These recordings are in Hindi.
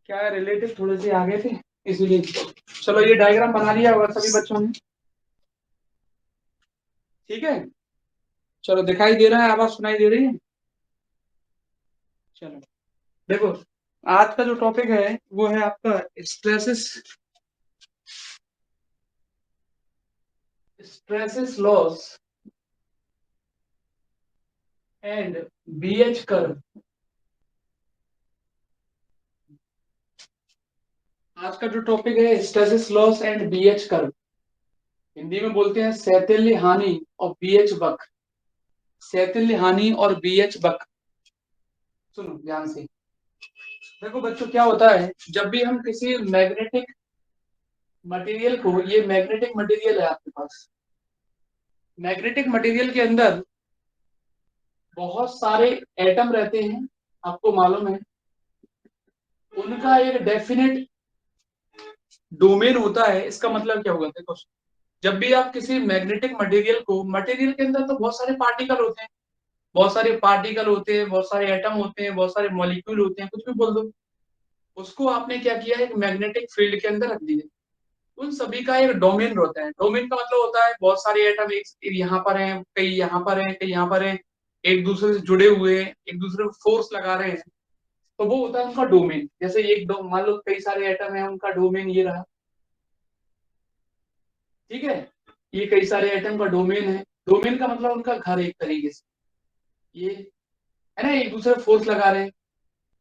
क्या है, रिलेटिव थोड़े से आगे थे इसीलिए। चलो ये डायग्राम बना लिया होगा सभी बच्चों ने। ठीक है, चलो दिखाई दे रहा है, आवाज सुनाई दे रही है। चलो देखो, आज का जो टॉपिक है वो है आपका hysteresis hysteresis loss and BH curve. आज का जो टॉपिक है hysteresis loss and BH curve, Hindi में बोलते हैं सैतल्य हानि और बीएच बक। सैतल्य हानि और बीएच बक, सुनो ध्यान से। देखो बच्चों, क्या होता है जब भी हम किसी मैग्नेटिक मटेरियल को, ये मैग्नेटिक मटेरियल है आपके पास, मैग्नेटिक मटेरियल के अंदर बहुत सारे एटम रहते हैं, आपको मालूम है। उनका एक डेफिनेट डोमेन होता है। इसका मतलब क्या होगा, देखो, जब भी आप किसी मैग्नेटिक मटेरियल को, मटेरियल के अंदर तो बहुत सारे पार्टिकल होते हैं, बहुत सारे पार्टिकल होते हैं, बहुत सारे एटम होते हैं, बहुत सारे मॉलिक्यूल होते हैं, कुछ भी बोल दो। उसको आपने क्या किया, एक मैग्नेटिक फील्ड के अंदर रख दिया। उन सभी का एक डोमेन होता है। डोमेन का मतलब होता है बहुत सारे एटम एक यहाँ पर हैं, कई यहाँ पर हैं, कई यहाँ पर हैं, एक दूसरे से जुड़े हुए हैं, एक दूसरे को फोर्स लगा रहे हैं, तो वो होता है उनका डोमेन। जैसे एक दो मान लो कई सारे एटम है, उनका डोमेन ये रहा। ठीक है, ये कई सारे एटम का डोमेन है। डोमेन का मतलब उनका घर एक तरीके से, ये है ना, एक दूसरे फोर्स लगा रहे हैं।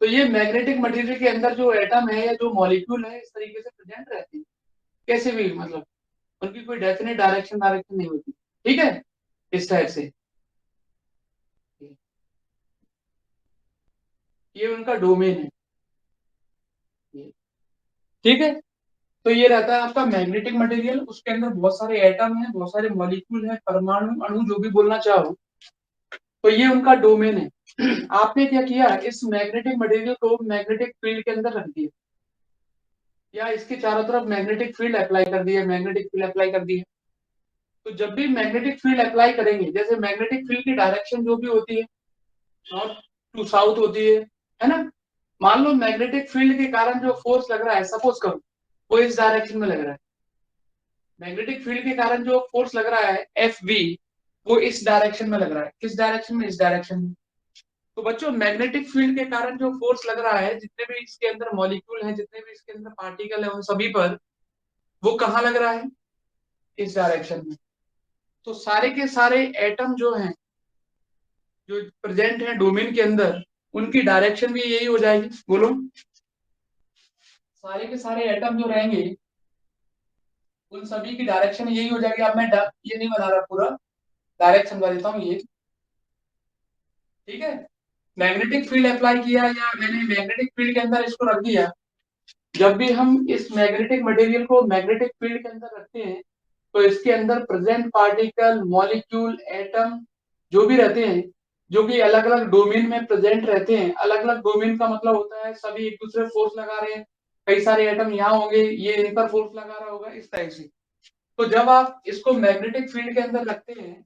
तो ये मैग्नेटिक मटेरियल के अंदर जो एटम है या जो मॉलिक्यूल है इस तरीके से प्रेजेंट रहते हैं, कैसे भी मतलब उनकी कोई डेफिनेट डायरेक्शन डायरेक्शन नहीं होती। ठीक है, इस टाइप से ये उनका डोमेन है। ठीक है, तो ये रहता है आपका मैग्नेटिक मटेरियल। उसके अंदर बहुत सारे एटम है, बहुत सारे मॉलिक्यूल है, परमाणु अणु जो भी बोलना चाहो, तो ये उनका डोमेन है। आपने क्या किया, इस मैग्नेटिक मटेरियल को मैग्नेटिक फील्ड के अंदर रख दिया, या इसके चारों तरफ मैग्नेटिक फील्ड अप्लाई कर दिया, मैग्नेटिक फील्ड अप्लाई कर दिया। तो जब भी मैग्नेटिक फील्ड अप्लाई करेंगे, जैसे मैग्नेटिक फील्ड की डायरेक्शन जो भी होती है, नॉर्थ टू साउथ होती है ना। मान लो मैग्नेटिक फील्ड के कारण जो फोर्स लग रहा है, सपोज करो वो इस डायरेक्शन में लग रहा है। मैग्नेटिक फील्ड के कारण जो फोर्स लग रहा है एफ वी, वो इस डायरेक्शन में लग रहा है। किस डायरेक्शन में, इस डायरेक्शन में। तो बच्चों, मैग्नेटिक फील्ड के कारण जो फोर्स लग रहा है, जितने भी इसके अंदर मॉलिक्यूल हैं, जितने भी इसके अंदर पार्टिकल है, उन सभी पर वो कहाँ लग रहा है, इस डायरेक्शन में। तो सारे के सारे एटम जो हैं, जो प्रेजेंट है डोमेन के अंदर, उनकी डायरेक्शन भी यही हो जाएगी। बोलो, सारे के सारे एटम जो रहेंगे उन सभी की डायरेक्शन यही हो जाएगी। अब मैं ये नहीं बना रहा पूरा, डायरेक्ट समझा देता हूँ ये। ठीक है, मैग्नेटिक फील्ड अप्लाई किया या मैंने मैग्नेटिक फील्ड के अंदर इसको रख दिया। जब भी हम इस मैग्नेटिक मटेरियल को मैग्नेटिक फील्ड के अंदर रखते हैं, तो इसके अंदर प्रेजेंट पार्टिकल, मॉलिक्यूल, एटम जो भी रहते हैं, जो कि अलग अलग डोमेन में प्रेजेंट रहते हैं। अलग अलग डोमेन का मतलब होता है सभी एक दूसरे फोर्स लगा रहे हैं। कई सारे एटम यहाँ होंगे, ये इन पर फोर्स लगा रहा होगा, इस टाइप से। तो जब आप इसको मैग्नेटिक फील्ड के अंदर रखते हैं,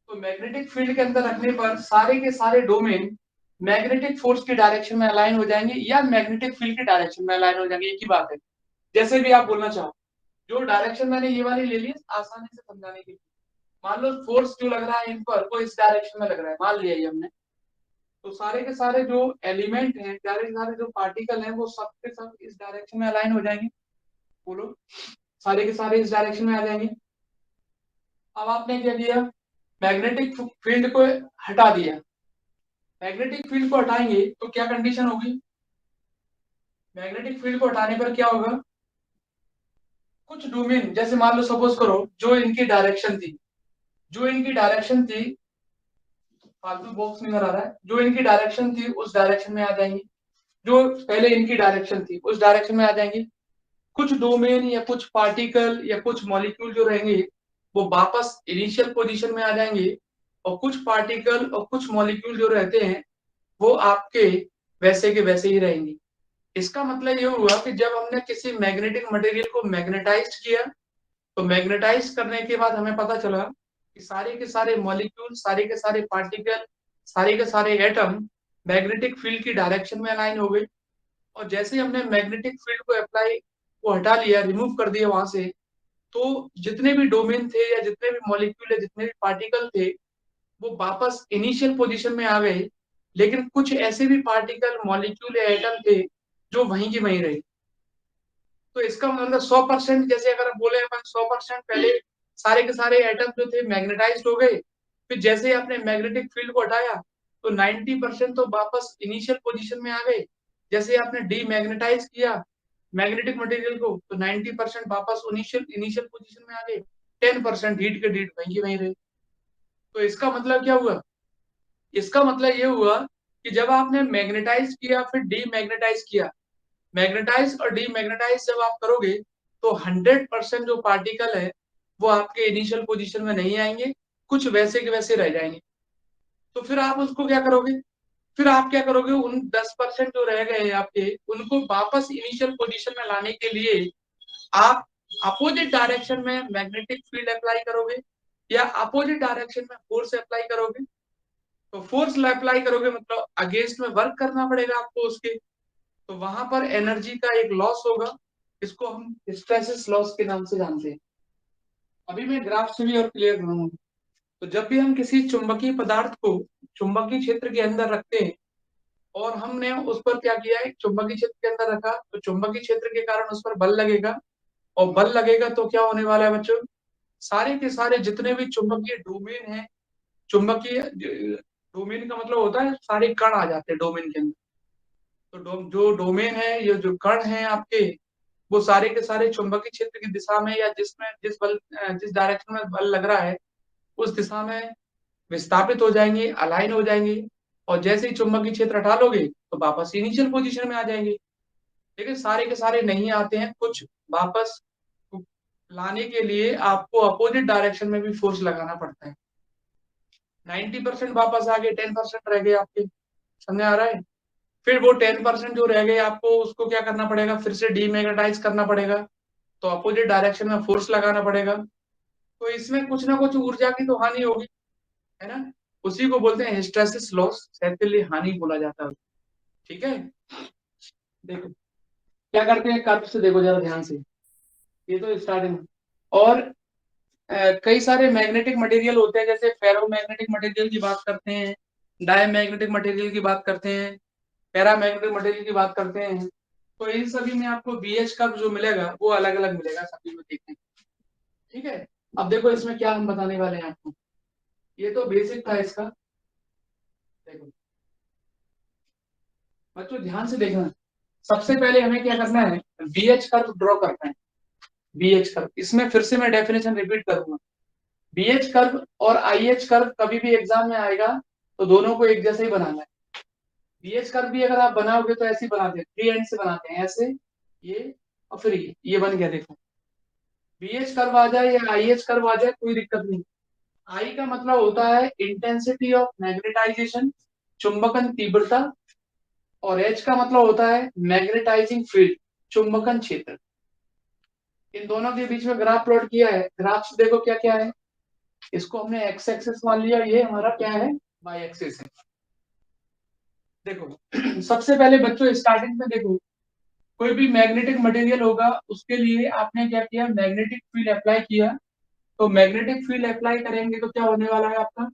तो मैग्नेटिक फील्ड के अंदर रखने पर सारे के सारे डोमेन मैग्नेटिक फोर्स की डायरेक्शन में अलाइन हो जाएंगे, या मैग्नेटिक फील्ड की डायरेक्शन में अलाइन हो जाएंगे, एक ही बात है। जैसे भी आप बोलना चाहो, जो डायरेक्शन मैंने ये वाली ले ली आसानी से समझाने के लिए। मान लो फोर्स जो लग रहा है इन पर, वो इस डायरेक्शन में लग रहा है, मान लिया ये हमने। तो सारे के सारे जो एलिमेंट हैं, सारे के सारे जो पार्टिकल हैं, वो सब के सब इस डायरेक्शन में अलाइन हो जाएंगे। बोलो, सारे के सारे इस डायरेक्शन में आ जाएंगे। अब आपने क्या किया, मैग्नेटिक फील्ड को हटा दिया। मैग्नेटिक फील्ड को हटाएंगे तो क्या कंडीशन होगी, मैग्नेटिक फील्ड को हटाने पर क्या होगा, कुछ डोमेन, जैसे मान लो सपोज करो जो इनकी डायरेक्शन थी, जो इनकी डायरेक्शन थी, फालतू बॉक्स नहीं आ रहा है, जो इनकी डायरेक्शन थी उस डायरेक्शन में आ जाएंगी। जो पहले इनकी डायरेक्शन थी उस डायरेक्शन में आ जाएंगी। कुछ डोमेन या कुछ पार्टिकल या कुछ मॉलिक्यूल जो रहेंगे, वो वापस इनिशियल पोजीशन में आ जाएंगे। और कुछ पार्टिकल और कुछ मॉलिक्यूल जो रहते हैं, वो आपके वैसे के वैसे ही रहेंगे। इसका मतलब ये हुआ कि जब हमने किसी मैग्नेटिक मटेरियल को मैग्नेटाइज किया, तो मैग्नेटाइज करने के बाद हमें पता चला कि सारे के सारे मॉलिक्यूल, सारे के सारे पार्टिकल, सारे के सारे एटम मैग्नेटिक फील्ड की डायरेक्शन में अलाइन हो गए। और जैसे ही हमने मैग्नेटिक फील्ड को अप्लाई को हटा लिया, रिमूव कर दिया वहां से, तो जितने भी डोमेन थे या जितने भी मॉलिक्यूल या जितने भी पार्टिकल थे वो वापस इनिशियल पोजीशन में आ गए। लेकिन कुछ ऐसे भी पार्टिकल, मॉलिक्यूल या एटम थे जो वहीं की वहीं रहे। तो इसका मतलब 100%, जैसे अगर हम बोले अपन 100% पहले सारे के सारे एटम जो थे मैग्नेटाइज्ड हो गए, फिर जैसे ही आपने मैग्नेटिक फील्ड को हटाया तो 90% तो वापस इनिशियल पोजीशन में आ गए। जैसे ही आपने डीमैग्नेटाइज किया मैग्नेटिक मटेरियल को तो 90% वापस इनिशियल इनिशियल पोजीशन में आ गए। 10% हीट के हीट वहीं के वहीं रहे। तो इसका मतलब क्या हुआ? इसका मतलब ये हुआ कि जब आपने मैग्नेटाइज किया फिर डीमैग्नेटाइज किया, मैग्नेटाइज और डीमैग्नेटाइज जब आप करोगे तो 100% जो पार्टिकल है वो आपके इनिशियल पोजीशन में नहीं आएंगे, कुछ वैसे के वैसे रह जाएंगे। तो फिर आप उसको क्या करोगे? फिर आप क्या करोगे, उन 10% जो रह गए आपके उनको वापस इनिशियल पोजीशन में लाने के लिए आप अपोजिट डायरेक्शन में मैग्नेटिक फील्ड अप्लाई करोगे या अपोजिट डायरेक्शन में फोर्स अप्लाई करोगे। तो फोर्स अप्लाई करोगे मतलब अगेंस्ट में वर्क करना पड़ेगा आपको उसके। तो वहां पर एनर्जी का एक लॉस होगा, इसको हम हिस्टैरिसीस लॉस के नाम से जानते हैं। अभी मैं ग्राफ से भी और क्लियर करूंगा। तो जब भी हम किसी चुंबकीय पदार्थ को चुंबकीय क्षेत्र के अंदर रखते हैं और हमने उस पर क्या किया है, चुंबकीय क्षेत्र के अंदर रखा, तो चुंबकीय क्षेत्र के कारण उस पर बल लगेगा। और बल लगेगा तो क्या होने वाला है बच्चों? सारे के सारे जितने भी चुंबकीय डोमेन है, चुंबकीय डोमेन का मतलब होता है सारे कण आ जाते हैं डोमेन के अंदर। तो जो डोमेन है, ये जो कण है आपके, वो सारे के सारे चुंबकीय क्षेत्र की दिशा में या जिसमें जिस डायरेक्शन में बल लग रहा है उस दिशा में विस्थापित हो जाएंगे, अलाइन हो जाएंगे। और जैसे ही चुंबकीय क्षेत्र हटा लोगे तो वापस इनिशियल पोजीशन में आ जाएंगे। लेकिन सारे के सारे नहीं आते हैं, कुछ वापस लाने के लिए आपको अपोजिट डायरेक्शन में भी फोर्स लगाना पड़ता है। 90% वापस आ गए, 10% रह गए आपके। समझ आ रहा है? फिर वो 10% जो रह गए आपको उसको क्या करना पड़ेगा, फिर से डीमैग्नेटाइज करना पड़ेगा। तो अपोजिट डायरेक्शन में फोर्स लगाना पड़ेगा। तो इसमें कुछ ना कुछ ऊर्जा की तो हानि होगी, है ना? उसी को बोलते हैं हिस्टैरिसीस लॉस, शैथिल्य हानि बोला जाता है। ठीक है, देखो क्या करते हैं, कर्व से देखो जरा ध्यान से। ये तो स्टार्टिंग। और कई सारे मैग्नेटिक मटेरियल होते हैं, जैसे फेरो मैग्नेटिक मटेरियल की बात करते हैं, डाय मैग्नेटिक मटेरियल की बात करते हैं, पैरा मैग्नेटिक मटेरियल की बात करते हैं। तो इन सभी में आपको बीएच कर्व जो मिलेगा वो अलग अलग मिलेगा सभी में, देखने। ठीक है, अब देखो इसमें क्या हम बताने वाले हैं आपको। ये तो बेसिक था इसका। देखो बच्चों ध्यान से देखना, सबसे पहले हमें क्या करना है, बीएच कर्व ड्रॉ करना है। बीएच कर्व, इसमें फिर से मैं डेफिनेशन रिपीट करूंगा। बीएच कर्व और आईएच कर्व कभी भी एग्जाम में आएगा तो दोनों को एक जैसे ही बनाना है। बीएच कर्व भी अगर आप बनाओगे तो ऐसे ही बनाते हैं, थ्री एंड से बनाते हैं ऐसे, ये और फिर ये बन गया। देखो बीएच कर्व आ जाए या आईएच कर्व आ जाए कोई दिक्कत नहीं। आई का मतलब होता है इंटेंसिटी ऑफ मैग्नेटाइजेशन, चुंबकन तीव्रता। और एच का मतलब होता है मैग्नेटाइजिंग फील्ड, चुंबकन क्षेत्र। इन दोनों के बीच में ग्राफ प्लॉट किया है, ग्राफ से देखो क्या क्या है। इसको हमने एक्स एक्सिस मान लिया, ये हमारा क्या है, वाई एक्सिस है। देखो सबसे पहले बच्चों स्टार्टिंग में देखो, कोई भी मैग्नेटिक मटेरियल होगा उसके लिए आपने क्या किया, मैग्नेटिक फील्ड अप्लाई किया। तो मैग्नेटिक फील्ड अप्लाई करेंगे तो क्या होने वाला है आपका,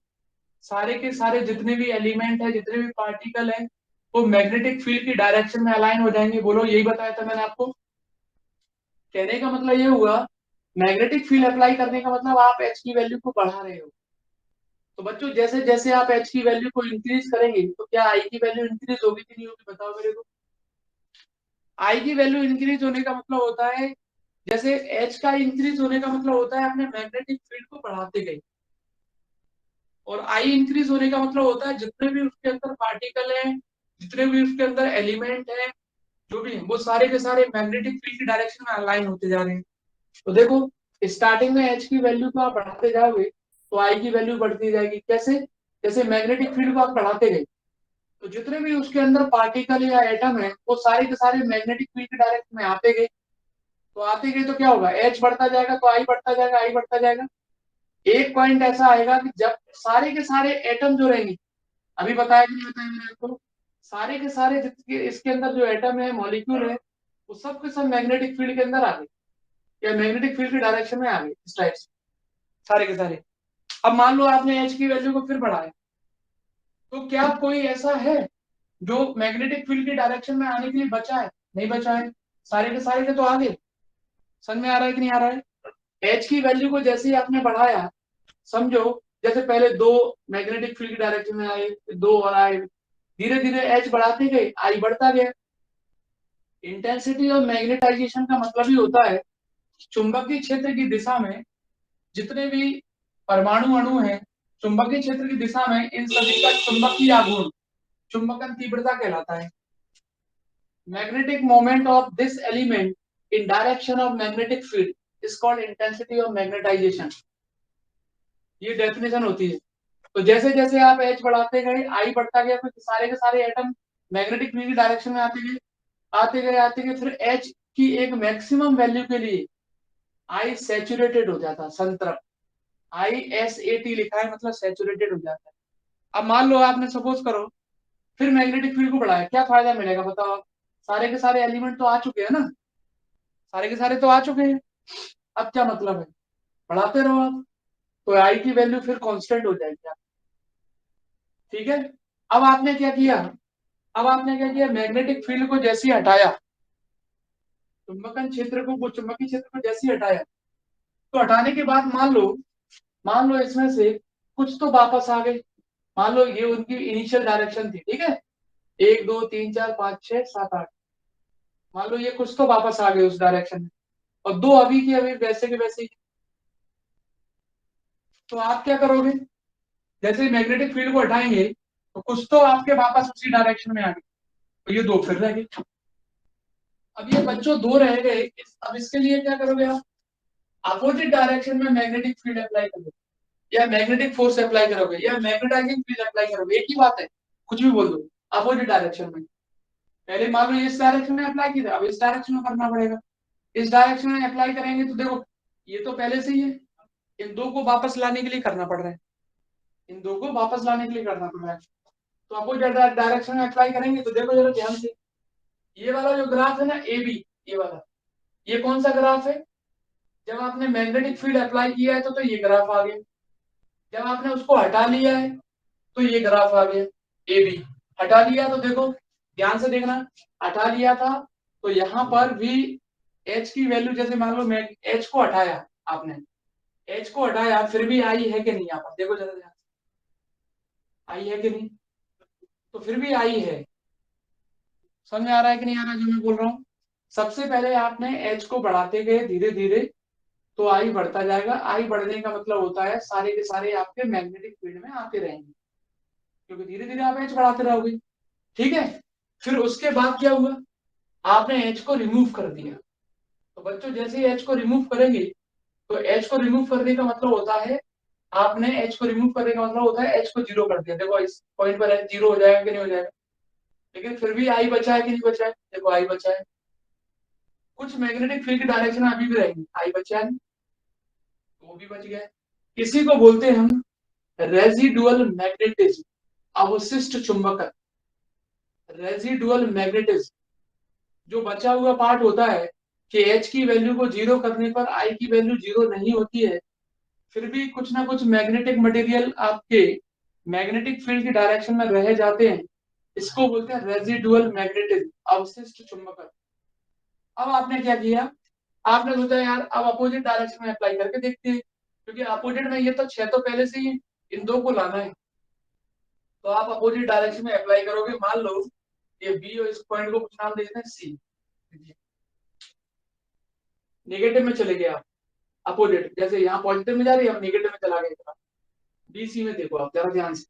सारे के सारे जितने भी एलिमेंट है, जितने भी पार्टिकल है, वो मैग्नेटिक फील्ड की डायरेक्शन में अलाइन हो जाएंगे। बोलो, यही बताया था मैंने आपको। कहने का मतलब ये हुआ, मैग्नेटिक फील्ड अप्लाई करने का मतलब आप एच की वैल्यू को बढ़ा रहे हो। तो बच्चों जैसे जैसे आप एच की वैल्यू को इंक्रीज करेंगे तो क्या आई की वैल्यू इंक्रीज होगी कि नहीं होगी, बताओ मेरे को। आई की वैल्यू इंक्रीज होने का मतलब होता है, जैसे एच का इंक्रीज होने का मतलब होता है अपने मैग्नेटिक फील्ड को बढ़ाते गए। और आई इंक्रीज होने का मतलब होता है जितने भी उसके अंदर पार्टिकल हैं, जितने भी उसके अंदर एलिमेंट हैं, जो भी है वो सारे के सारे मैग्नेटिक फील्ड की डायरेक्शन में अलाइन होते जा रहे हैं। तो देखो स्टार्टिंग में एच की वैल्यू को आप बढ़ाते जाओगे तो आई की वैल्यू बढ़ती जाएगी। कैसे? जैसे मैग्नेटिक फील्ड को आप बढ़ाते गए तो जितने भी उसके अंदर पार्टिकल या एटम है वो सारे के सारे मैग्नेटिक फील्ड के डायरेक्शन में आते गए। तो आते गए तो क्या होगा, एच बढ़ता जाएगा तो आई बढ़ता जाएगा, आई बढ़ता जाएगा। एक पॉइंट ऐसा आएगा कि जब सारे के सारे एटम जो रहेंगे, अभी बताया कि नहीं बताया मैंने आपको, सारे के सारे जितने इसके अंदर जो एटम है, मॉलिक्यूल है, वो सब के सब मैग्नेटिक फील्ड के अंदर आ गए, या मैग्नेटिक फील्ड के डायरेक्शन में आ गए, इस टाइप से सारे के सारे। अब मान लो आपने एच की वैल्यू को फिर बढ़ाया, तो क्या कोई ऐसा है जो मैग्नेटिक फील्ड के डायरेक्शन में आने के लिए बचा है? नहीं बचा है, सारे के सारे के तो आ गए। समझ में आ रहा है कि नहीं आ रहा है? एच की वैल्यू को जैसे ही आपने बढ़ाया, समझो जैसे पहले दो मैग्नेटिक फील्ड के डायरेक्शन में आए, फिर दो और आए, धीरे धीरे एच बढ़ाते गए, आई बढ़ता गया। इंटेंसिटी ऑफ मैग्नेटाइजेशन का मतलब ही होता है चुंबकीय क्षेत्र की दिशा में जितने भी परमाणु अणु हैं, चुंबकीय क्षेत्र की दिशा में इन सभी का चुंबकीय आघूर्ण, चुंबकन तीव्रता कहलाता है। Magnetic moment of this element in direction of magnetic field is called intensity of magnetization. ये डेफिनेशन होती है। तो जैसे जैसे आप एच बढ़ाते गए, आई बढ़ता गया, फिर सारे के सारे एटम मैग्नेटिक फील्ड की डायरेक्शन में आते गए, आते गए आते गए, फिर एच की एक मैक्सिमम वैल्यू के लिए आई सैचुरेटेड हो जाता, संतृप्त। ISAT लिखा है, मतलब सैचुरेटेड हो जाता है। अब मान लो आपने सपोज करो फिर मैग्नेटिक फील्ड को बढ़ाया, क्या फायदा मिलेगा बताओ आप? सारे के सारे एलिमेंट तो आ चुके हैं ना, सारे के सारे तो आ चुके हैं। अब क्या मतलब है, बढ़ाते रहो आप, तो आई की वैल्यू फिर कांस्टेंट हो जाएगी आप। ठीक है। अब आपने क्या किया, अब आपने क्या किया, मैग्नेटिक फील्ड को जैसे ही हटाया, चुंबकन क्षेत्र को, चुंबकीय क्षेत्र को जैसे ही हटाया, तो हटाने के बाद मान लो इसमें से कुछ तो वापस आ गए। मान लो ये उनकी इनिशियल डायरेक्शन थी, ठीक है, 1 2 3 4 5 6 7 8, मान लो ये कुछ तो वापस आ गए उस डायरेक्शन में, और दो अभी की अभी वैसे के वैसे ही। तो आप क्या करोगे, जैसे मैग्नेटिक फील्ड को हटाएंगे तो कुछ तो आपके वापस उसी डायरेक्शन में आ गए, तो ये दो फिर रह गए। अब ये बच्चों दो रह गए, अब इसके लिए क्या करोगे आप, अपोजिट डायरेक्शन में मैग्नेटिक फील्ड अप्लाई करोगे, या मैग्नेटिक फोर्स अप्लाई करोगे, या मैग्नेटाइजिंग फील्ड अप्लाई करोगे, एक ही बात है, कुछ भी बोल दो, अपोजिट डायरेक्शन में। पहले मान लो इस डायरेक्शन में अप्लाई किया, अब इस डायरेक्शन में करना पड़ेगा। इस डायरेक्शन में अप्लाई करेंगे तो देखो ये तो पहले से ही है, इन दो को वापस लाने के लिए करना पड़ रहा है, इन दो को वापस लाने के लिए करना पड़ रहा है। तो अपोजिट डायरेक्शन में अप्लाई करेंगे तो देखो जरा ध्यान से, ये वाला जो ग्राफ है ना ए बी, ये वाला, ये कौन सा ग्राफ है? जब आपने मैग्नेटिक फील्ड अप्लाई किया है तो ये ग्राफ आ गया। जब आपने उसको हटा लिया है तो ये ग्राफ आ गया, ए बी। हटा लिया तो देखो, ध्यान से देखना, हटा लिया था तो यहाँ पर भी एच की वैल्यू, जैसे मान लो मैं एच को हटाया, आपने एच को हटाया, फिर भी आई है कि नहीं, यहाँ पर देखो जरा ध्यान से, आई है कि नहीं? तो फिर भी आई है। समझ में आ रहा है कि नहीं आ रहा जो मैं बोल रहा हूँ? सबसे पहले आपने एच को बढ़ाते गए धीरे धीरे, तो आई बढ़ता जाएगा। आई बढ़ने का मतलब होता है सारे के सारे आपके मैग्नेटिक फील्ड में आते रहेंगे, क्योंकि धीरे धीरे आप एच बढ़ाते रहोगे। ठीक है। फिर उसके बाद क्या हुआ, आपने एच को रिमूव कर दिया। तो बच्चों जैसे ही एच को रिमूव करेंगे, तो एच को रिमूव करने का मतलब होता है, आपने एच को रिमूव करने का मतलब होता है एच को जीरो कर दिया। देखो इस पॉइंट पर एच जीरो हो जाएगा कि नहीं हो जाएगा, लेकिन फिर भी आई बचा है कि नहीं बचा है, देखो आई बचा है। कुछ मैग्नेटिक फील्ड की डायरेक्शन अभी भी रहेगी, आई बचा है, वो भी बच गया। इसी को बोलते हैं हम रेजिडुअल मैग्नेटिज्म, अवशिष्ट चुंबकत्व। रेजिडुअल मैग्नेटिज्म, जो बचा हुआ पार्ट होता है कि एच की वैल्यू को जीरो करने पर आई की वैल्यू जीरो नहीं होती है, फिर भी कुछ ना कुछ मैग्नेटिक मटेरियल आपके मैग्नेटिक फील्ड की डायरेक्शन में रह जाते हैं, इसको बोलते हैं रेजिडुअल मैग्नेटिज्म, अवशिष्ट चुंबकत्व। अब आपने क्या किया, आपने सोचा यार अब अपोजिट डायरेक्शन में अप्लाई करके देखते हैं, क्योंकि अपोजिट में ये तो छह तो पहले से ही, इन दो को लाना है। तो आप अपोजिट डायरेक्शन में अप्लाई करोगे, मान लो ये बी और इस पॉइंट को कुछ नाम दे देते हैं सी। नेगेटिव में चले गए आप, अपोजिट, जैसे यहाँ पॉजिटिव में जा रही है, अब नेगेटिव में चला गया। बीसी में देखो आप जरा ध्यान से,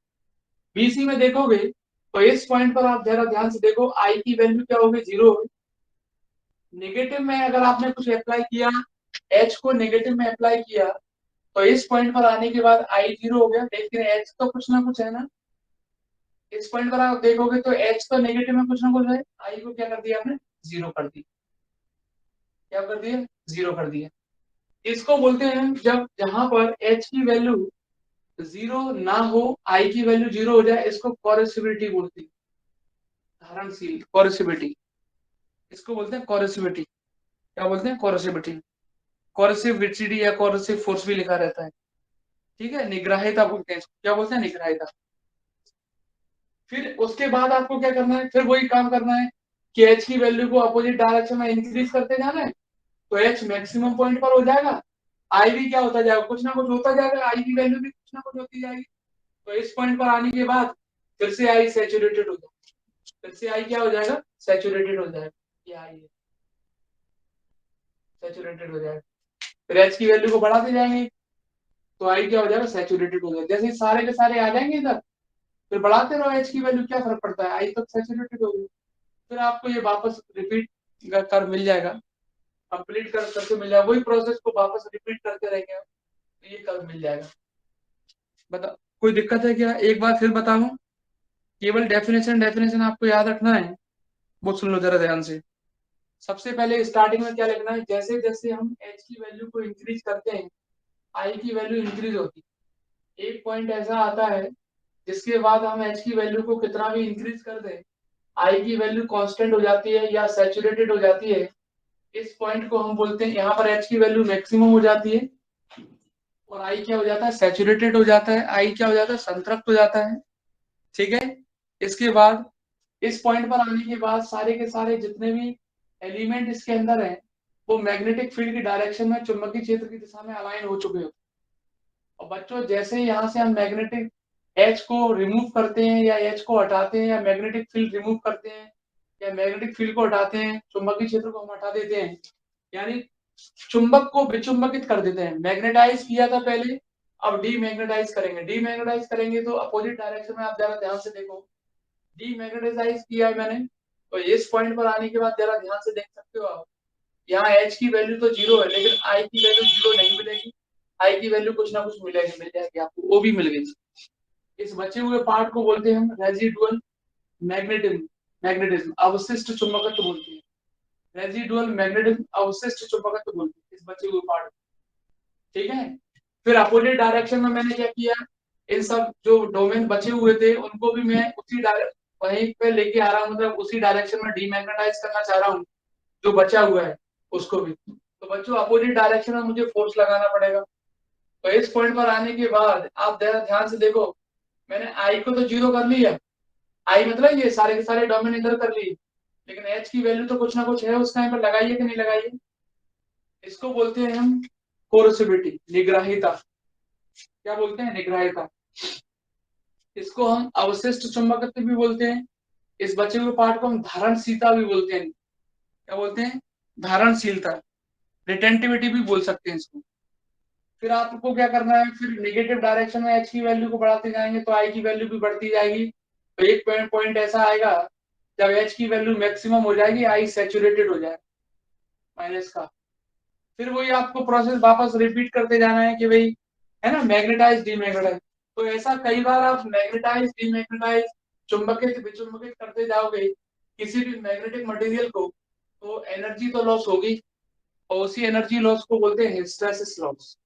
बीसी में देखोगे तो इस पॉइंट पर आप जरा ध्यान से देखो, आई की वैल्यू क्या होगी, जीरो होगी। नेगेटिव में अगर आपने कुछ अप्लाई किया, एच को नेगेटिव में अप्लाई किया, तो इस पॉइंट पर आने के बाद आई जीरो हो गया, लेकिन एच तो कुछ ना कुछ है ना। इस पॉइंट पर आप देखोगे तो एच तो नेगेटिव में कुछ ना कुछ है, आई को क्या कर दिया आपने, जीरो कर दिया। क्या कर दिया, जीरो कर दिया। इसको बोलते हैं जब जहां पर एच की वैल्यू जीरो ना हो, आई की वैल्यू जीरो हो जाए, इसको कोरेसिबिलिटी बोलती है। धारणशील, कोरिसिविटी, इसको बोलते हैं कोरिसिविटी। क्या बोलते हैं? कोरिसिविटी। कोरिसिविटी या कोरिसिव फोर्स भी लिखा रहता है। ठीक है, निग्राहिता बोलते हैं इसको। क्या बोलते हैं? निग्राहिता। फिर उसके बाद आपको क्या करना है? फिर वही काम करना है कि एच की वैल्यू को अपोजिट डायरेक्शन में इंक्रीज करते जाना है, तो एच मैक्सिमम पॉइंट पर हो जाएगा, आई भी क्या होता जाएगा? कुछ ना कुछ होता जाएगा, आई की वैल्यू भी कुछ ना कुछ होती जाएगी। तो इस पॉइंट पर आने के बाद फिर से आई सैचुरेटेड हो जाएगा, फिर से आई क्या हो जाएगा? सैचुरेटेड हो जाएगा। ये आई है, सैचुरेटेड हो जाएगा। फिर एच की वैल्यू को बढ़ाते जाएंगे तो आई क्या हो जाएगा? सैचुरेटेड हो जाएगा। जैसे ही सारे के सारे आ जाएंगे इधर, फिर बढ़ाते रहो एच की वैल्यू, क्या फर्क पड़ता है? आई तक सैचुरेटेड हो गई। फिर आपको ये वापस रिपीट कर मिल जाएगा, कंप्लीट कर करके मिल जाएगा, वही प्रोसेस को वापस रिपीट करते रहेंगे तो ये कर मिल जाएगा। बता, कोई दिक्कत है क्या? एक बार फिर बताऊं, केवल डेफिनेशन डेफिनेशन आपको याद रखना है, वो सुन लो जरा ध्यान से। सबसे पहले स्टार्टिंग में क्या लिखना है? जैसे जैसे हम एच की वैल्यू को इंक्रीज करते हैं, आई की वैल्यू इंक्रीज होती है। एक पॉइंट ऐसा आता है जिसके बाद हम एच की वैल्यू को कितना भी इंक्रीज कर दें, आई की वैल्यू कांस्टेंट हो जाती है या सैचुरेटेड हो जाती है। इस पॉइंट को हम बोलते हैं, यहाँ पर एच की वैल्यू मैक्सिमम हो जाती है और आई क्या हो जाता है? सैचुरेटेड हो जाता है। आई क्या हो जाता है? संतृप्त हो जाता है। ठीक है। इसके बाद इस पॉइंट पर आने के बाद सारे के सारे जितने भी एलिमेंट इसके अंदर हैं, वो मैग्नेटिक फील्ड की डायरेक्शन में चुंबकीय क्षेत्र की दिशा में अलाइन हो चुके होते हैं। और बच्चों, जैसे ही यहाँ से हम मैग्नेटिक एच को रिमूव करते हैं या एच को हटाते हैं या मैग्नेटिक फील्ड रिमूव करते हैं या मैग्नेटिक फील्ड को हटाते हैं, चुंबकीय क्षेत्र को हम हटा देते हैं, यानी चुंबक को विचुंबकित कर देते हैं। मैग्नेटाइज किया था पहले, अब डीमैग्नेटाइज करेंगे। डीमैग्नेटाइज करेंगे तो अपोजिट डायरेक्शन में, आप जरा ध्यान से देखो, डीमैग्नेटाइज किया है मैंने, तो इस पॉइंट पर आने के बाद जरा ध्यान से देख सकते हो आप, यहाँ एच की वैल्यू तो जीरो है लेकिन आई की वैल्यू जीरो नहीं मिलेगी, आई की वैल्यू कुछ ना कुछ मिलेगी, मिल जाएगी आपको, वो भी मिल गई। इस बचे हुए पार्ट को बोलते हैं हम रेजिडुअल मैग्नेटिज्म। मैग्नेटिज्म अवशिष्ट चुंबकत्व बोलते हैं, रेजिडुअल मैग्नेटिज्म अवशिष्ट चुंबकत्व बोलते हैं इस बचे हुए पार्ट। ठीक है। फिर अपोजिट डायरेक्शन में मैंने क्या किया, इन सब जो डोमेन बचे हुए थे उनको भी मैं उसी डायरेक्शन वहीं पे लेके आ रहा हूँ, मतलब उसी डायरेक्शन में डीमैग्नेटाइज करना चाह रहा हूँ जो बचा हुआ है उसको भी। तो बच्चों, अपोजिट डायरेक्शन में मुझे फोर्स लगाना पड़ेगा। तो इस पॉइंट पर आने के बाद आप जरा ध्यान से देखो, मैंने आई को तो जीरो कर लिया, आई मतलब ये सारे के सारे डोमेन इधर कर लिए, लेकिन एच की वैल्यू तो कुछ ना कुछ है उस टाइम पर, लगाइए कि नहीं लगाइए? इसको बोलते हैं हम कोरोसिविटी, निग्राहिता। क्या बोलते हैं? निग्राहिता। इसको हम अवशिष्ट चुंबकत्व भी बोलते हैं। इस बचे हुए पार्ट को हम धारणशीलता भी बोलते हैं। क्या बोलते हैं? धारणशीलता, रिटेंटिविटी भी बोल सकते हैं इसको। फिर आपको क्या करना है, फिर नेगेटिव डायरेक्शन में एच की वैल्यू को बढ़ाते जाएंगे तो आई की वैल्यू भी बढ़ती जाएगी। तो एक पॉइंट ऐसा आएगा जब एच की वैल्यू मैक्सिमम हो जाएगी, आई सैचुरेटेड हो जाएगा माइनस का। फिर वही आपको प्रोसेस वापस रिपीट करते जाना है कि भाई, है ना, मैग्नेटाइज डीमैग्नेटाइज। तो ऐसा कई बार आप मैग्नेटाइज डीमैग्नेटाइज चुंबकित विचुंबकित करते जाओगे किसी भी मैग्नेटिक मटेरियल को, तो एनर्जी तो लॉस होगी, और उसी एनर्जी लॉस को बोलते हैं हिस्टैरिसीस लॉस।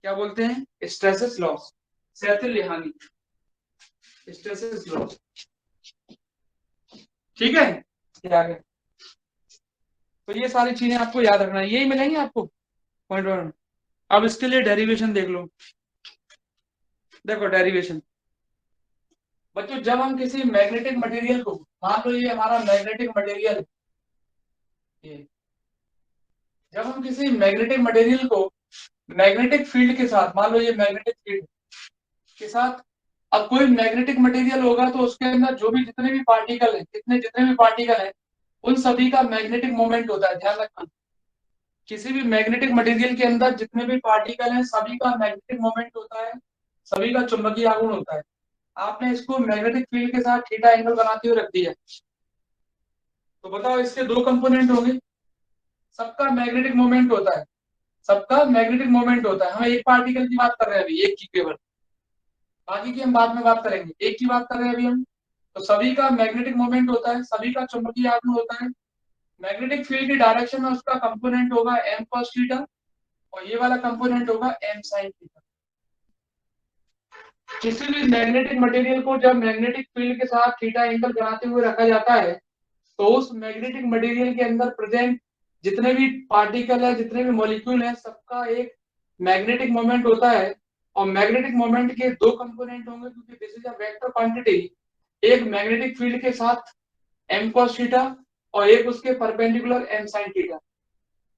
क्या बोलते हैं? हिस्टैरिसीस लॉस, सहतुल्य हानि, हिस्टैरिसीस लॉस। ठीक है, ये आ गया। तो ये सारी चीजें आपको याद रखना है, यही मिलेंगे आपको पॉइंट वन। अब इसके लिए डेरिवेशन देख लो। देखो डेरिवेशन, बच्चों, जब हम किसी मैग्नेटिक मटेरियल को, मान लो ये हमारा मैग्नेटिक मटेरियल, ये जब हम किसी मैग्नेटिक मटेरियल को मैग्नेटिक फील्ड के साथ, मान लो ये मैग्नेटिक फील्ड के साथ, अब कोई मैग्नेटिक मटेरियल होगा तो उसके अंदर जो भी जितने भी पार्टिकल है, जितने भी पार्टिकल है, उन सभी का मैग्नेटिक मोमेंट होता है, ध्यान रखना। किसी भी मैग्नेटिक मटेरियल के अंदर जितने भी पार्टिकल हैं सभी का मैग्नेटिक मोमेंट होता है, सभी का चुंबकीय आघूर्ण होता है। आपने इसको मैग्नेटिक फील्ड के साथ थीटा एंगल बनाते हुए रख दिया, तो बताओ इसके दो कंपोनेंट होंगे, सबका मैग्नेटिक मोमेंट होता है, सबका मैग्नेटिक मोमेंट होता है। हम एक पार्टिकल की बात कर रहे हैं अभी, एक की केवल, बाकी की हम बाद में बात करेंगे, एक की बात कर रहे हैं अभी हम। तो सभी का मैग्नेटिक मोमेंट होता है, सभी का चुंबकीय आघूर्ण होता है। मैग्नेटिक फील्ड की डायरेक्शन में उसका कंपोनेंट होगा एम cos थीटा, और ये वाला कंपोनेंट होगा एम sin थीटा। किसी भी मैग्नेटिक मटेरियल को जब मैग्नेटिक फील्ड के साथ थीटा एंगल बनाते हुए रखा जाता है, तो उस मैग्नेटिक मटेरियल के अंदर प्रेजेंट जितने भी पार्टिकल है, जितने भी मॉलिक्यूल है, सबका एक मैग्नेटिक मोमेंट होता है। और मैग्नेटिक मोमेंट के दो कंपोनेंट होंगे, क्योंकि this is a vector quantity. एक मैग्नेटिक फील्ड के साथ एम cos थीटा और एक उसके परपेंडिकुलर एम sin थीटा।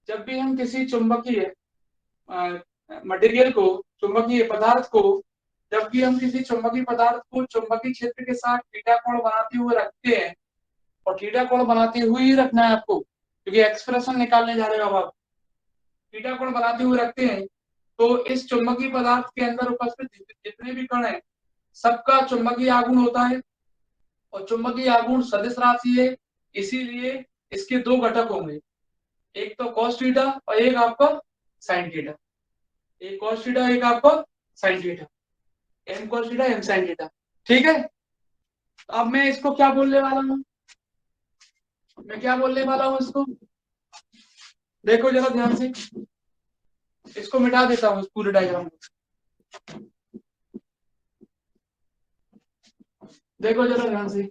जब भी हम किसी चुंबकीय मटेरियल को, चुंबकीय पदार्थ को, जब भी हम किसी चुंबकीय पदार्थ को चुंबकीय क्षेत्र के साथ थीटा कोण बनाते हुए रखते हैं, और थीटा कोण बनाते हुए ही रखना है आपको, क्योंकि एक्सप्रेशन निकालने जा रहे हो अब आप। थीटा कोण बनाते हुए रखते हैं, तो इस चुंबकीय पदार्थ के अंदर उपस्थित जितने भी कण हैं, सबका चुंबकीय आघूर्ण होता है। और चुंबकीय आघूर्ण सदिश राशि है, इसीलिए इसके दो घटक होंगे, एक तो cos थीटा और एक आपका sin थीटा। एक cos थीटा, एक आपका sin theta, m cos theta m sin theta. ठीक है, अब मैं इसको क्या बोलने वाला हूँ, मैं क्या बोलने वाला हूँ इसको, देखो जरा ध्यान से। इसको मिटा देता हूँ, इस पूरे डायग्राम को। देखो जरा ध्यान से,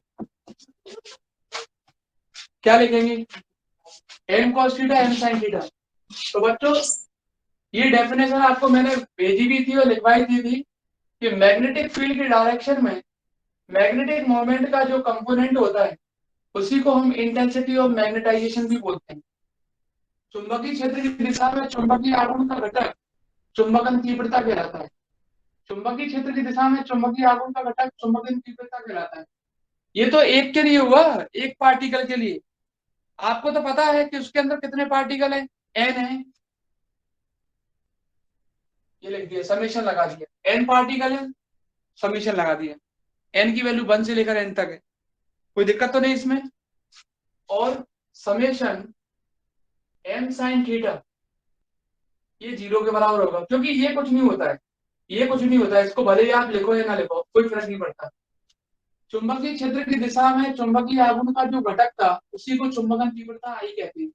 क्या लिखेंगे, m cos theta m sin theta. तो बच्चों, ये डेफिनेशन आपको मैंने भेजी भी थी और लिखवाई थी कि मैग्नेटिक फील्ड की डायरेक्शन में मैग्नेटिक मोमेंट का जो कंपोनेंट होता है, उसी को हम इंटेंसिटी ऑफ मैग्नेटाइजेशन भी बोलते हैं। चुंबकीय क्षेत्र की दिशा में चुंबकीय आघूर्ण का घटक चुंबकन तीव्रता कहलाता है। चुंबकीय क्षेत्र की दिशा में चुंबकीय आघूर्ण का घटक चुंबकन तीव्रता कहलाता है। ये तो एक के लिए हुआ, एक पार्टिकल के लिए। आपको तो पता है कि उसके अंदर कितने पार्टिकल है, एन है। ये लिख दिया, समीशन लगा दिया, एन पार्टिकल है, समीशन लगा दिया। एन की वैल्यू 1 से लेकर एन तक है, कोई दिक्कत तो नहीं इसमें। और समेशन एम साइन थीटा ये 0 के बराबर होगा, क्योंकि ये कुछ नहीं होता है, ये कुछ नहीं होता है, इसको भले ही आप लिखो या ना लिखो, कोई फर्क नहीं पड़ता। चुंबकीय क्षेत्र की दिशा में चुंबकीय आघूर्ण का जो घटक था, उसी को चुंबकन तीव्रता आई कहते हैं।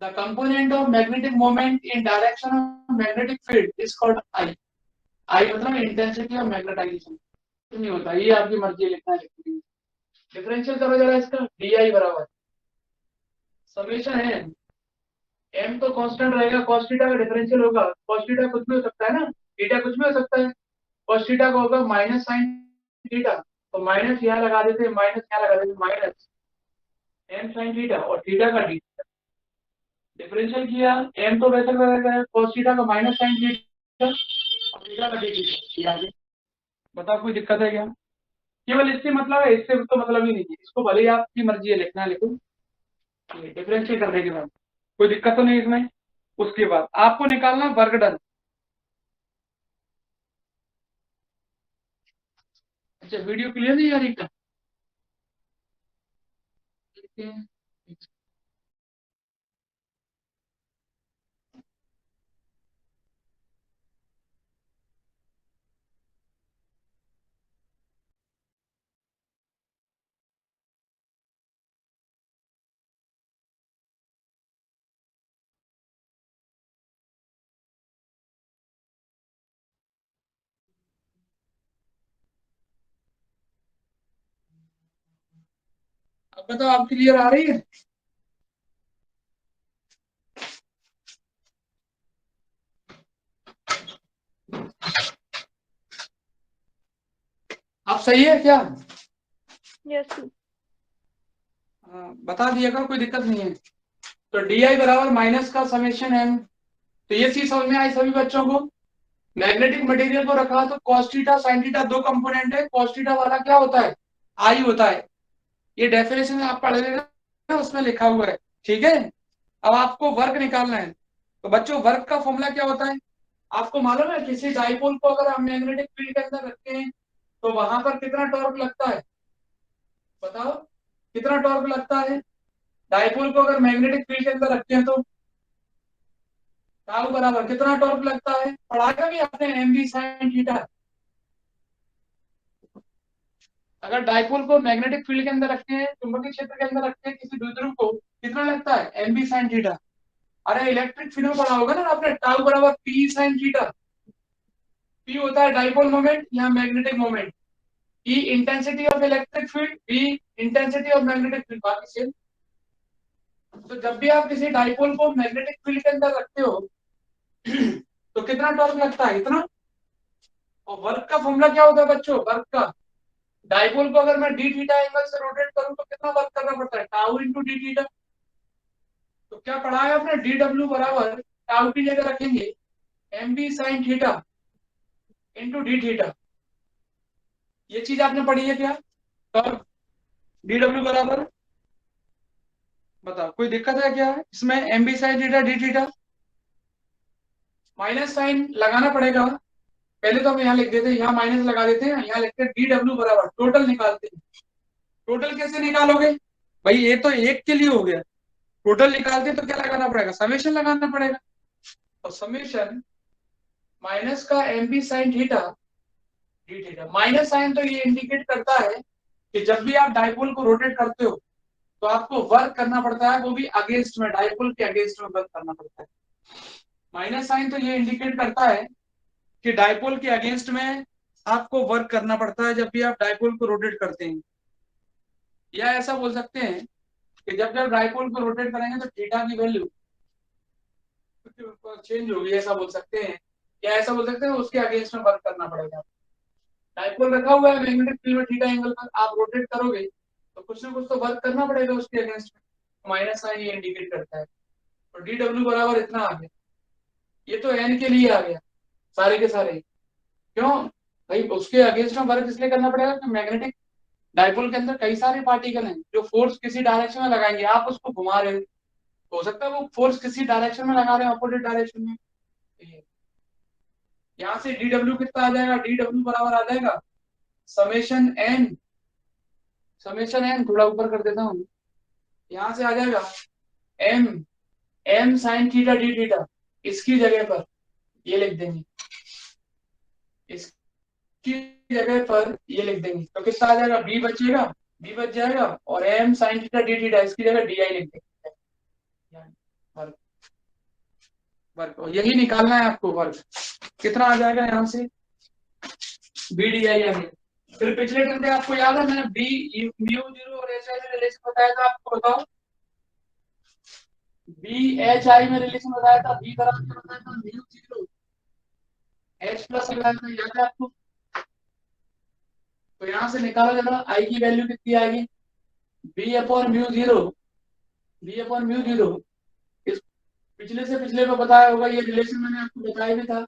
The component of magnetic moment in direction of magnetic field is called I. I मतलब इंटेंसिटी ऑफ मैग्नेटाइजेशन। नहीं होता, ये आपकी मर्जी है, लिखना है। डिफरेंशियल करो जरा इसका, डी आई बराबर समेशन है, एम तो कांस्टेंट रहेगा, cos थीटा का डिफरेंशियल होगा। cos थीटा कुछ भी हो सकता है ना, थीटा कुछ भी हो सकता है। cos थीटा का होगा माइनस साइन थीटा, तो माइनस यहाँ लगा देते हैं, माइनस यहाँ लगा देते हैं, माइनस एम साइन थीटा और थीटा का डी। डिफरेंशियल किया, एम तो वैसे रहेगा cos थीटा का माइनस साइन थीटा और थीटा का डी थीटा। बताओ कोई दिक्कत है क्या? केवल इससे मतलब है, इससे तो मतलब ही नहीं है, इसको भले ही आपकी मर्जी है लिखना लिखो, डिफरेंशियल करने के बाद कोई दिक्कत तो नहीं इसमें। उसके बाद आपको निकालना वर्क डन। अच्छा, वीडियो क्लियर नहीं आ रही क्या? अब बताओ, आप क्लियर आ रही है? आप सही है क्या? यस। हाँ, बता दिया करो, कोई दिक्कत नहीं है। तो डी आई बराबर माइनस का समेशन एम। तो ये चीज समझ में आई सभी बच्चों को? मैग्नेटिक मटेरियल को रखा तो cos थीटा sin थीटा दो कंपोनेंट है, cos थीटा वाला क्या होता है, आई होता है। ये डेफिनेशन आप पढ़ लेना, उसमें लिखा हुआ है। ठीक है, अब आपको वर्क निकालना है। तो बच्चों, वर्क का फॉर्मूला क्या होता है? आपको मालूम है, किसी डाइपोल को अगर हम मैग्नेटिक फील्ड के अंदर रखते हैं, तो वहां पर कितना टॉर्क लगता है, बताओ कितना टॉर्क लगता है? डाइपोल को अगर मैग्नेटिक फील्ड के अंदर रखते हैं, तो टाउ बराबर कितना टॉर्क लगता है, पढ़ा था भी आपने, एम वी साइन थीटा। अगर डाइपोल को मैग्नेटिक फील्ड के अंदर रखते हैं, चुंबकीय क्षेत्र के अंदर रखते हैं किसी द्विध्रुव को, कितना लगता है, एम वी साइन थीटा। अरे इलेक्ट्रिक फील्ड में पढ़ा होगा ना आपने, टाउ बराबर पी साइन थीटा। P होता है डाइपोल मोमेंट या magnetic moment, E intensity of electric field, B intensity of magnetic field, बाकी सेम। तो जब भी आप किसी डाइपोल को मैग्नेटिक फील्ड के अंदर रखते हो तो कितना टॉर्क लगता है, इतना। और वर्क का फॉर्मूला क्या होता है बच्चों, वर्क का, डाइपोल को अगर मैं डी थीटा एंगल से रोटेट करूं तो कितना वर्क करना पड़ता है, टाउ इंटू डी थीटा। तो क्या पढ़ा है आपने, डी डब्ल्यू बराबर टाउ की जगह रखेंगे M B sine theta into D theta. ये चीज आपने पढ़ी है क्या, टॉर्क डी डब्ल्यू बराबर, बताओ कोई दिक्कत है क्या इसमें, M B sine theta D theta. Minus sine लगाना पड़ेगा, पहले तो हम यहाँ लिख देते हैं, यहाँ माइनस लगा देते हैं, यहाँ लिखते हैं डी डब्ल्यू बराबर, टोटल निकालते हैं। टोटल कैसे निकालोगे भाई, ये तो एक के लिए हो गया, टोटल निकालते हैं तो क्या लगाना पड़ेगा, समेशन लगाना पड़ेगा। और समेशन माइनस का M B sine theta D theta. Minus sine तो ये इंडिकेट करता है कि जब भी आप डाइपोल को रोटेट करते हो तो आपको वर्क करना पड़ता है, वो भी अगेंस्ट में, डाइपोल के अगेंस्ट में वर्क करना पड़ता है। माइनस साइन तो ये इंडिकेट करता है कि डाइपोल के अगेंस्ट में आपको वर्क करना पड़ता है जब भी आप डाइपोल को रोटेट करते हैं। या ऐसा बोल सकते हैं कि जब जब डाइपोल को रोटेट करेंगे तो थीटा की वैल्यू चेंज होगी, ऐसा बोल सकते हैं। या ऐसा बोल सकते हैं उसके अगेंस्ट में वर्क करना पड़ेगा। डाइपोल रखा हुआ है मैग्नेटिक फील्ड में थीटा एंगल पर, आप रोटेट करोगे तो कुछ ना कुछ तो वर्क करना पड़ेगा उसके अगेंस्ट में। माइनस साइन ये इंडिकेट करता है। तो डी डब्ल्यू बराबर इतना आ गया, ये तो एन के लिए आ गया सारे के सारे। क्यों भाई, उसके अगेंस्ट में वर्क इसलिए करना पड़ेगा कि मैग्नेटिक डाइपोल के अंदर कई सारे पार्टिकल हैं जो फोर्स किसी डायरेक्शन में लगाएंगे, आप उसको घुमा रहे हो तो हो सकता है वो फोर्स किसी डायरेक्शन में लगा रहे हो, अपोजिट डायरेक्शन में। यहाँ से डी डब्ल्यू कितना आ जाएगा, डी डब्ल्यू बराबर आ जाएगा समेशन एन, समेशन एन थोड़ा ऊपर कर देता हूँ, यहाँ से आ जाएगा M, M sine theta D theta, इसकी जगह पर ये लिख देंगे, इसकी जगह पर ये लिख देंगे तो कितना आ जाएगा, बी बचेगा, बी बच जाएगा, और M sine theta D theta इसकी जगह डी आई लिख देंगे। वर्क, वर्क यही निकालना है आपको, वर्क कितना आ जाएगा यहाँ से, बी डी आई आ गया। फिर पिछले टर्म में आपको याद है मैंने बी म्यू जीरो और एच आई में रिलेशन बताया था, आपको बताओ बी एच आई में रिलेशन बताया था, बी बराबर क्या बताया था, म्यू जीरो एच प्लस बताया था, याद है आपको। तो यहाँ से निकालो जरा आई की वैल्यू कितनी आएगी, B upon mu zero, B upon mu zero, इस पिछले से पिछले में बताया होगा, ये रिलेशन मैंने आपको बताया भी था।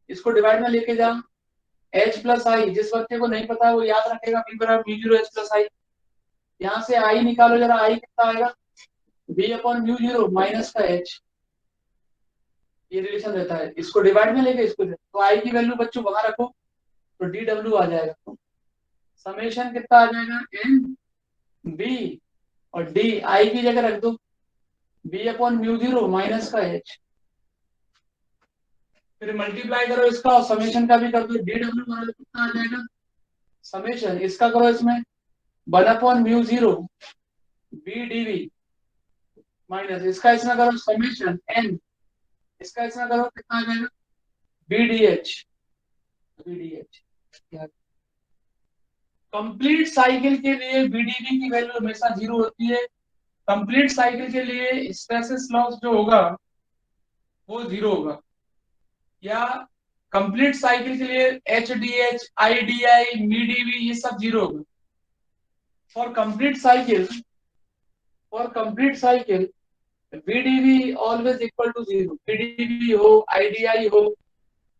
इसको डिवाइड में लेके जाओ, एच प्लस आई, जिस बच्चे को नहीं पता है वो याद रखेगा, बी बराबर mu zero H plus I. यहाँ से आई निकालो जरा, आई कितना आएगा, B upon mu zero minus का एच, ये रिलेशन रहता है, इसको डिवाइड में लेके इसको तो आई की वैल्यू बच्चों वहां रखो तो डी डब्ल्यू आ जाएगा। समेशन कितना आ जाएगा, एन बी, और डी आई की जगह रख दो, B upon mu zero minus का एच, फिर मल्टीप्लाई करो इसका और समेशन का भी कर दो, डी डब्ल्यू बराबर कितना आ जाएगा, समेशन इसका करो इसमें 1/म्यू zero B d V minus इसका इसमें करो समेशन एन, इसका इसमें करो कितना आ जाएगा, B D H, B D H. Complete cycle के लिए बीडीवी की वैल्यू हमेशा जीरो होती है। कंप्लीट साइकिल के लिए हिस्टैरिसीस लॉस जो होगा वो जीरो होगा। या कंप्लीट साइकिल के लिए H D H, I D I, मी डी वी ये सब जीरो होगा। For complete cycle, for complete cycle BDV always equal to zero, BDV हो आईडीआई हो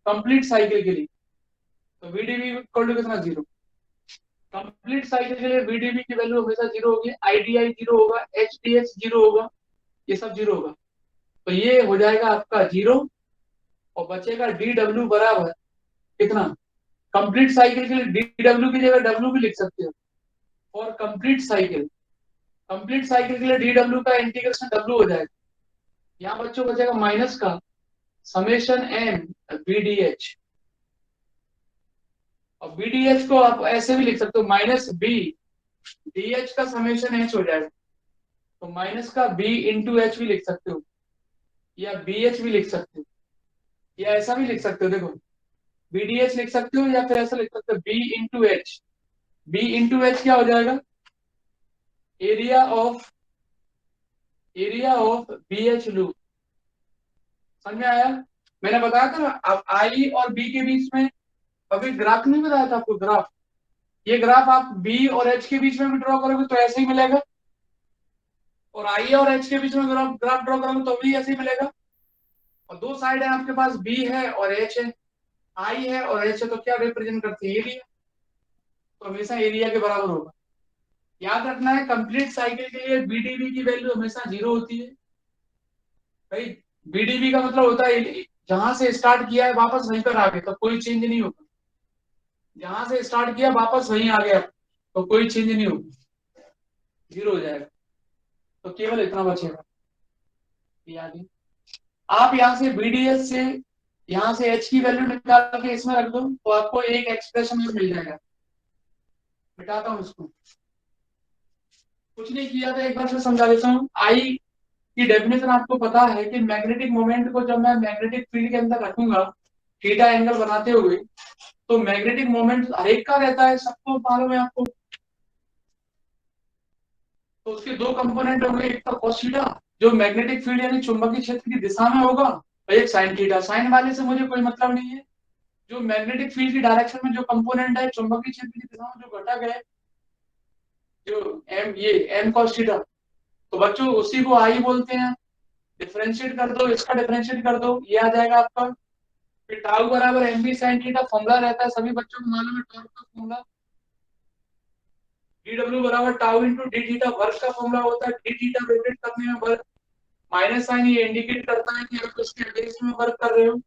कंप्लीट साइकिल के लिए, तो बीडीवी इक्वल टू कितना, जीरो। कंप्लीट साइकिल के लिए बीडीवी की वैल्यू हमेशा जीरो होगी, आईडीआई जीरो होगा, एचडीएच जीरो होगा, ये सब जीरो होगा। तो ये हो जाएगा आपका जीरो, और बचेगा डी डब्ल्यू बराबर कितना, कंप्लीट साइकिल के लिए डी डब्ल्यू की जगह डब्ल्यू भी लिख सकते हो, और कंप्लीट साइकिल, कंप्लीट साइकिल के लिए डी डब्ल्यू का इंटीग्रेशन डब्ल्यू हो जाएगा। यहाँ बच्चों बचेगा माइनस का summation N B D H, और बी डी एच को आप ऐसे भी लिख सकते हो माइनस बी डी एच का समेशन एच हो जाएगा, तो माइनस का बी इंटू एच भी लिख सकते हो, या बी एच भी लिख सकते हो, या ऐसा भी लिख सकते हो, देखो BDH लिख सकते हो या फिर ऐसा लिख सकते हो B/H। B/H क्या हो जाएगा? Area of BH loop. समझ में आया? मैंने बताया था ना, अब I और B के बीच में अभी ग्राफ नहीं बताया था आपको? ग्राफ, ये ग्राफ आप B और H के बीच में भी ड्रॉ करोगे तो ऐसे ही मिलेगा, और I और H के बीच में ग्राफ ग्राफ ड्रॉ करोगे तो भी ऐसे ही मिलेगा। और दो साइड है आपके पास, B है और H है, I है और H है, तो क्या रिप्रेजेंट करती है? एरिया। तो हमेशा एरिया के बराबर होगा। याद रखना है, कंप्लीट साइकिल के लिए BdB की वैल्यू हमेशा 0 होती है भाई। BdB का मतलब होता है जहां से स्टार्ट किया है वापस वहीं पर आ गए तो कोई चेंज नहीं होगा। जहां से स्टार्ट किया वापस वहीं आ गया तो कोई चेंज नहीं होगा, 0 हो जाएगा। तो केवल इतना बचेगा, ये आगे। आप यहाँ से BDS से, यहाँ से H की वैल्यू निकाल के इसमें रख दो तो आपको एक एक्सप्रेशन में मिल जाएगा। मिटाता हूँ इसको, कुछ नहीं किया था, एक बार से समझा देता हूँ। आई की डेफिनेशन आपको पता है कि मैग्नेटिक मोमेंट को जब मैं मैग्नेटिक फील्ड के अंदर रखूंगा थीटा एंगल बनाते हुए, तो मैग्नेटिक मोमेंट हर एक का रहता है, सबको मालूम है आपको। तो उसके दो कंपोनेंट हो गए, एक तो cos थीटा जो मैग्नेटिक फील्ड यानी चुंबकीय क्षेत्र की दिशा में होगा, और एक साइन थीटा। साइन वाले से मुझे कोई मतलब नहीं है, जो मैग्नेटिक फील्ड की डायरेक्शन में जो कंपोनेंट है चुंबकीय क्षेत्र की दिशा में जो घटक है, जो एम, ये एम cos थीटा, तो बच्चों उसी को आई बोलते हैं। डिफरेंशिएट कर दो, इसका डिफरेंशिएट कर दो, ये आ जाएगा आपका। फिर टाउ बराबर M B sine theta formula रहता है, सभी बच्चों को मालूम है टाउ का फॉर्मूला। डी डब्ल्यू बराबर tau into D theta, work का फॉर्मूला होता है। डी थीटा रोटेट करने में वर्क, माइनस साइन ये इंडिकेट करता है कि आप उसके अगेंस्ट में वर्क कर रहे हो।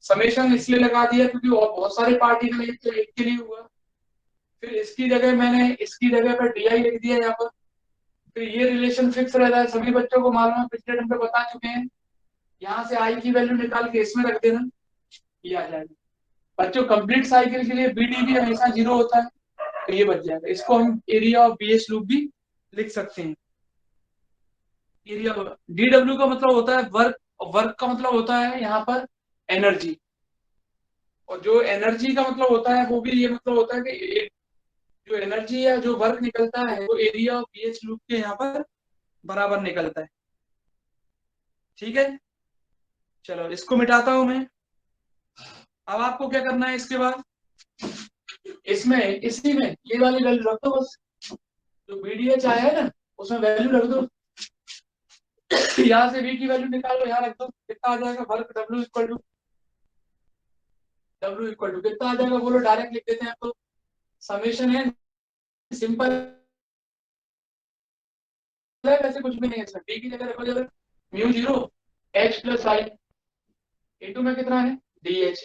समेशन इसलिए लगा दिया क्योंकि बहुत सारे पार्टिकल एक तो एक के लिए हुआ। फिर इसकी जगह मैंने इसकी जगह पर डी आई लिख दिया यहाँ पर। फिर ये रिलेशन फिक्स रहता है, सभी बच्चों को मालूम है, पिछले टर्म पे बता चुके हैं। यहाँ से आई की वैल्यू निकाल के इसमें रख देना, ये आ जाएगा। बच्चों कंप्लीट साइकिल के लिए BdB हमेशा 0 होता है, तो ये बच जाएगा। इसको हम एरिया ऑफ BH लूप भी लिख सकते हैं। एरिया DW का मतलब होता है वर्क, वर्क का मतलब होता है यहाँ पर एनर्जी, और जो एनर्जी का मतलब होता है वो भी ये मतलब होता है कि जो एनर्जी या जो वर्क निकलता है वो एरिया ऑफ BH लूप के यहाँ पर बराबर निकलता है। ठीक है, चलो इसको मिटाता हूं मैं। अब आपको क्या करना है इसके बाद, इसमें इसी में ये वाली वैल्यू रख दो बस, जो BDH आया है ना उसमें वैल्यू रख दो। यहाँ से V की वैल्यू निकालो, यहाँ रख दो, कितना आ जाएगा? वर्क W इक्वल टू कितना आ जाएगा बोलो, डायरेक्ट लिख देते हैं तो समेशन है, सिंपल है, वैसे कुछ भी नहीं है इसमें। D की जगह रखो जब म्यू 0 H प्लस आई इंटू में कितना है DH।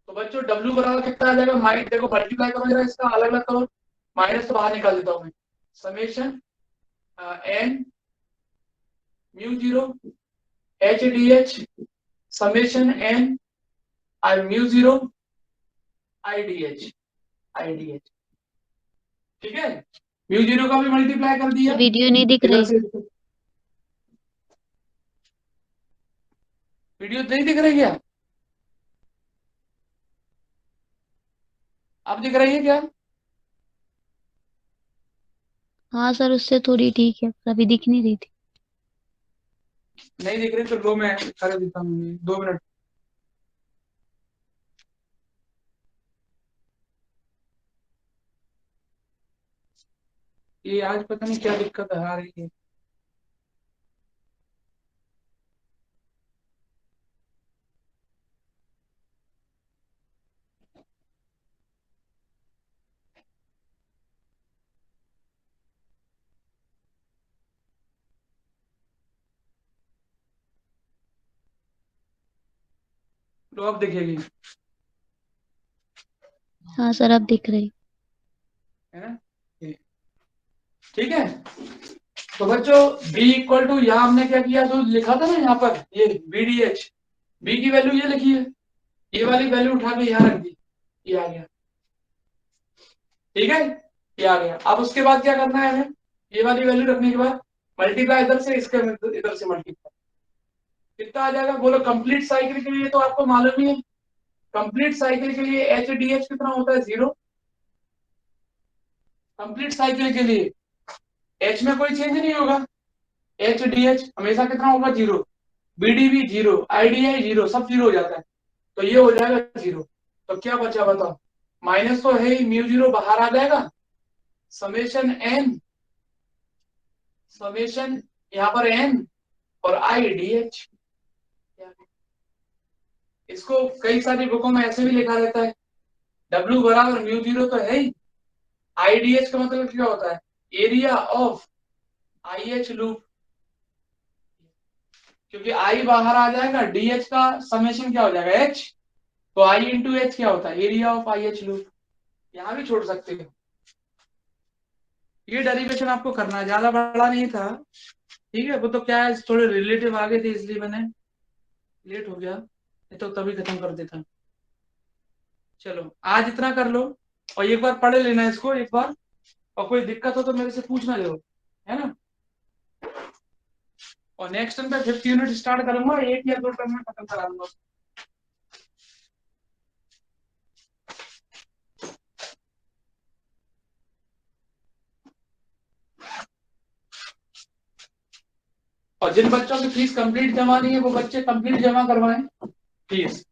तो बच्चों W बराबर कितना आ जाएगा? माइनस, देखो मल्टीप्लाई करो जरा, इसका अलग अलग करो, माइनस तो बाहर निकाल देता हूँ मैं। Summation N mu 0 H DH summation N I mu 0 I D H. ठीक है, म्यू 0 का भी मल्टीप्लाई कर दिया वीडियो नहीं दिख इधर रही। से। वीडियो नहीं दिख रही है? अब दिख रही है क्या? हाँ सर, उससे थोड़ी ठीक है, पर अभी दिख नहीं रही थी। नहीं दिख रही तो लो मैं कर देता हूँ, 2 मिनट। ये आज पता नहीं क्या दिक्कत आ रही है। लो अब दिखेगी, हाँ सर, अब दिख रही। है ना? ये, ठीक है। तो बच्चों B=, यहाँ हमने क्या किया, जो लिखा था ना यहाँ पर ये BDH, B की वैल्यू ये लिखी है, ये वाली वैल्यू उठा के यहाँ रख दी, ये आ गया। ठीक है, ये आ गया। अब उसके बाद क्या करना है हमें, ये वाली वैल्यू रखने के बाद मल्टीप्लाई इधर से, इसके इधर से मल्टीप्लाई, कितना आ जाएगा बोलो? कंप्लीट साइकिल के लिए तो आपको मालूम ही है, कंप्लीट साइकिल के लिए एच डी एच कितना होता है? 0। कंप्लीट साइकिल के लिए एच में कोई चेंज नहीं होगा, एच डी एच हमेशा कितना होगा? 0। बी डी भी 0, आई डी आई 0, सब 0 हो जाता है, तो ये हो जाएगा 0। तो क्या बचा बताओ? माइनस तो है ही, म्यू 0 बाहर आ जाएगा, समेशन एन, समेशन यहाँ पर एन और आई डी एच। इसको कई सारी बुकों में ऐसे भी लिखा रहता है, डब्ल्यू बराबर म्यू 0 तो है ही, आई डी एच का मतलब क्या होता है? Area of I H loop, क्योंकि आई बाहर आ जाएगा, डी एच का समेशन क्या हो जाएगा? एच। तो आई इंटू एच क्या होता है? Area of I H loop. यहां भी छोड़ सकते हो। ये डेरिवेशन आपको करना है, ज्यादा बड़ा नहीं था, ठीक है। वो तो क्या है, थोड़े रिलेटिव आ गए थे इसलिए मैंने लेट हो गया, नहीं तो तभी खत्म कर देता। चलो आज इतना कर लो, और एक बार पढ़ लेना इसको एक बार, और कोई दिक्कत हो तो मेरे से पूछना जरूर, है ना। और नेक्स्ट टाइम पे 50 यूनिट स्टार्ट करूंगा, 1 या 2 टाइम में खत्म करा दूंगा। और जिन बच्चों की फीस कंप्लीट जमा नहीं है, वो बच्चे कंप्लीट जमा करवाएं फीस।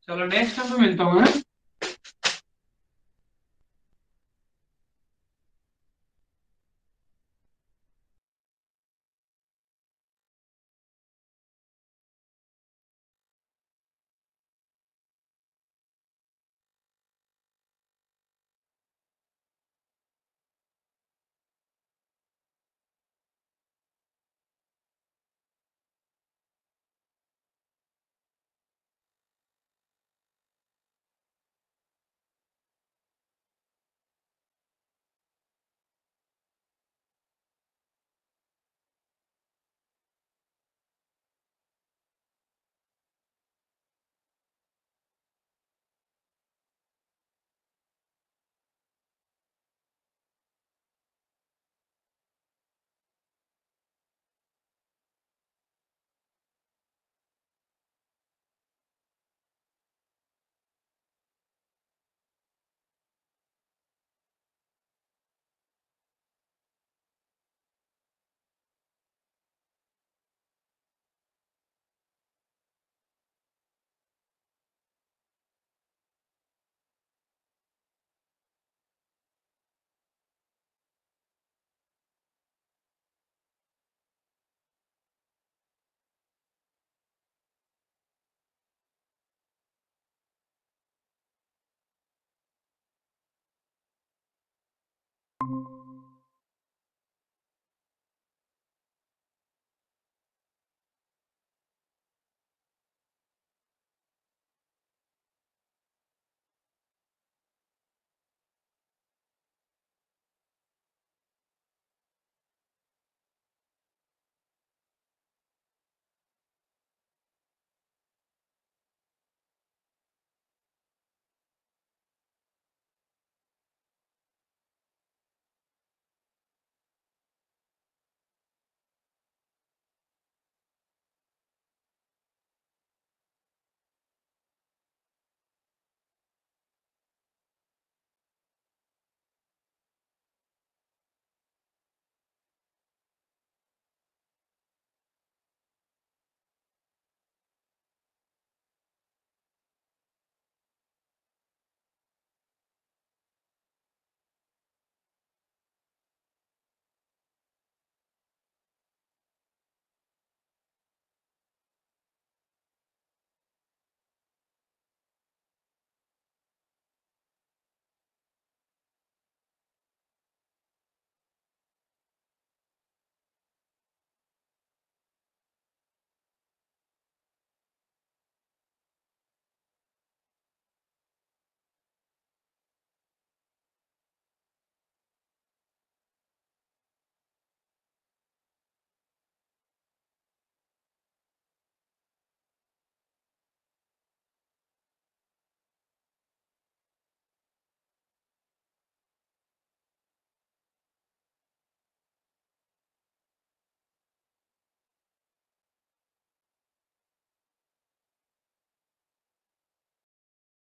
चलो नेक्स्ट टाइम पे मिलता हूँ, है ना।